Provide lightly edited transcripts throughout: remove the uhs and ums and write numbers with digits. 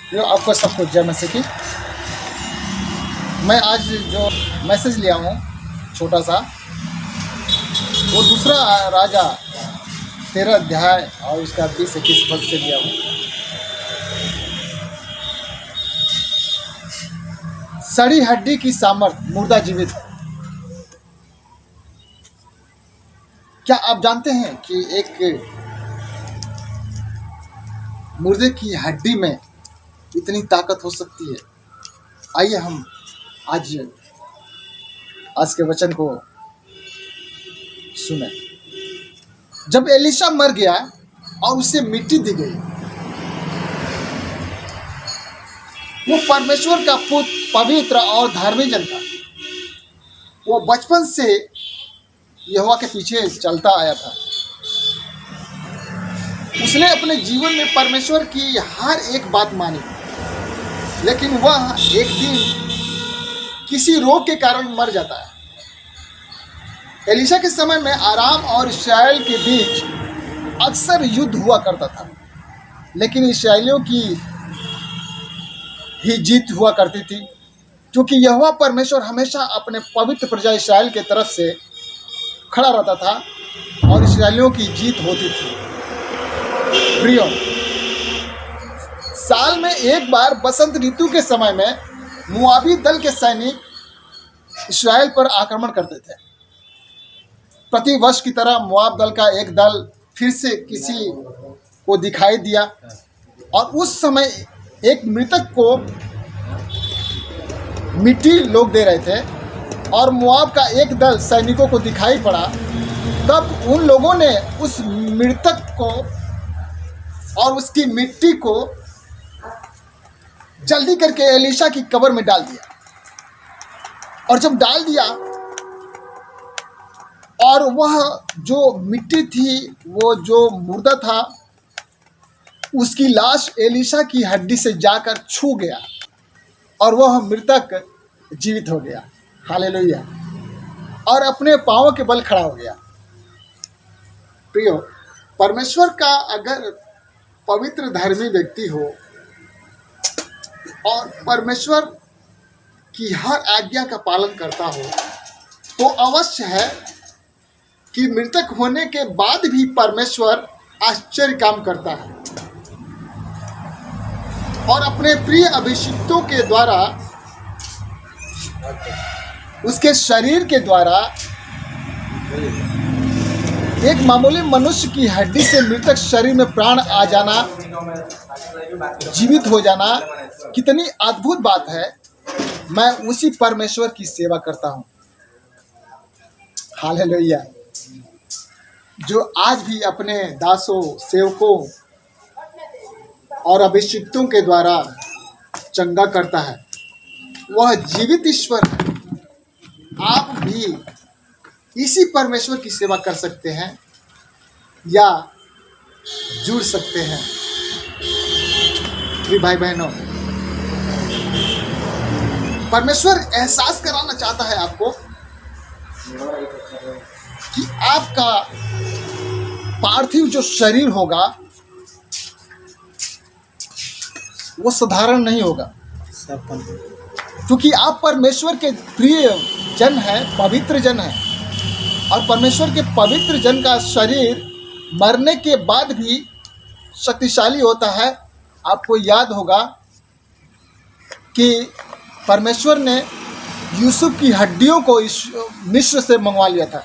जो आपको सबको जय मसीह की। मैं आज जो मैसेज लिया हूँ छोटा सा, वो दूसरा राजा 13 अध्याय और उसका 20-21 पद से लिया हूँ। सड़ी हड्डी की सामर्थ मुर्दा जीवित है। क्या आप जानते हैं कि एक मुर्दे की हड्डी में इतनी ताकत हो सकती है? आइए हम आज के वचन को सुने। जब एलीशा मर गया और उसे मिट्टी दी गई, वो परमेश्वर का पुत्र, पवित्र और धार्मिक जन था। वो बचपन से यहोवा के पीछे चलता आया था। उसने अपने जीवन में परमेश्वर की हर एक बात मानी, लेकिन वह एक दिन किसी रोग के कारण मर जाता है। एलीशा के समय में आराम और इस्राएल के बीच अक्सर युद्ध हुआ करता था, लेकिन इस्राएलियों की ही जीत हुआ करती थी, क्योंकि यहोवा परमेश्वर हमेशा अपने पवित्र प्रजा इस्राएल के तरफ से खड़ा रहता था और इस्राएलियों की जीत होती थी। प्रियो, साल में एक बार बसंत ऋतु के समय में मुआबी दल के सैनिक इस्राएल पर आक्रमण करते थे। प्रति वर्ष की तरह मुआब दल का एक दल फिर से किसी को दिखाई दिया, और उस समय एक मृतक को मिट्टी लोग दे रहे थे, और मुआब का एक दल सैनिकों को दिखाई पड़ा। तब उन लोगों ने उस मृतक को और उसकी मिट्टी को जल्दी करके एलीशा की कब्र में डाल दिया। और जब डाल दिया और वह जो मिट्टी थी, वो जो मुर्दा था, उसकी लाश एलीशा की हड्डी से जाकर छू गया और वह मृतक जीवित हो गया। हालेलुया। और अपने पांवों के बल खड़ा हो गया। प्रियो, परमेश्वर का अगर पवित्र धर्मी व्यक्ति हो और परमेश्वर की हर आज्ञा का पालन करता हो, तो अवश्य है कि मृतक होने के बाद भी परमेश्वर आश्चर्य काम करता है और अपने प्रिय अभिषिक्तों के द्वारा, उसके शरीर के द्वारा एक मामूली मनुष्य की हड्डी से मृतक शरीर में प्राण आ जाना, जीवित हो जाना, कितनी अद्भुत बात है। मैं उसी परमेश्वर की सेवा करता हूँ। हालेलुया। जो आज भी अपने दासों, सेवकों और अभिषिक्तों के द्वारा चंगा करता है, वह जीवित ईश्वर है। आप भी इसी परमेश्वर की सेवा कर सकते हैं या जुड़ सकते हैं। भाई बहनों, परमेश्वर एहसास कराना चाहता है आपको कि आपका पार्थिव जो शरीर होगा वो साधारण नहीं होगा, क्योंकि आप परमेश्वर के प्रिय जन हैं, पवित्र जन हैं। और परमेश्वर के पवित्र जन का शरीर मरने के बाद भी शक्तिशाली होता है। आपको याद होगा कि परमेश्वर ने यूसुफ की हड्डियों को मिस्र से मंगवा लिया था,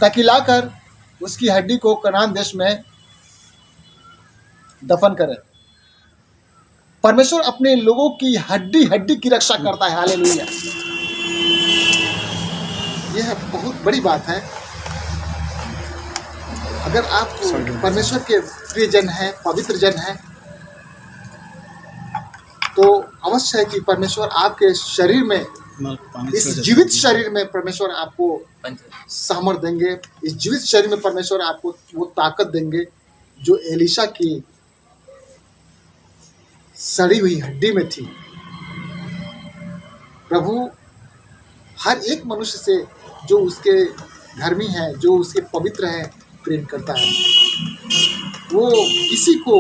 ताकि लाकर उसकी हड्डी को कनान देश में दफन करे। परमेश्वर अपने लोगों की हड्डी हड्डी की रक्षा करता है। हालेलुया। यह बहुत बड़ी बात है। अगर आप परमेश्वर के प्रिय जन हैं, पवित्र जन हैं, तो अवश्य है कि परमेश्वर आपके शरीर में, इस जीवित शरीर में परमेश्वर आपको सामर्थ देंगे। इस जीवित शरीर में परमेश्वर आपको वो ताकत देंगे जो एलीशा की सड़ी हुई हड्डी में थी। प्रभु हर एक मनुष्य से जो उसके धर्मी है, जो उसके पवित्र है, प्रेम करता है। वो किसी को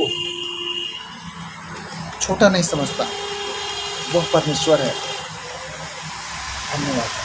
छोटा नहीं समझता, वह परमेश्वर है। धन्यवाद।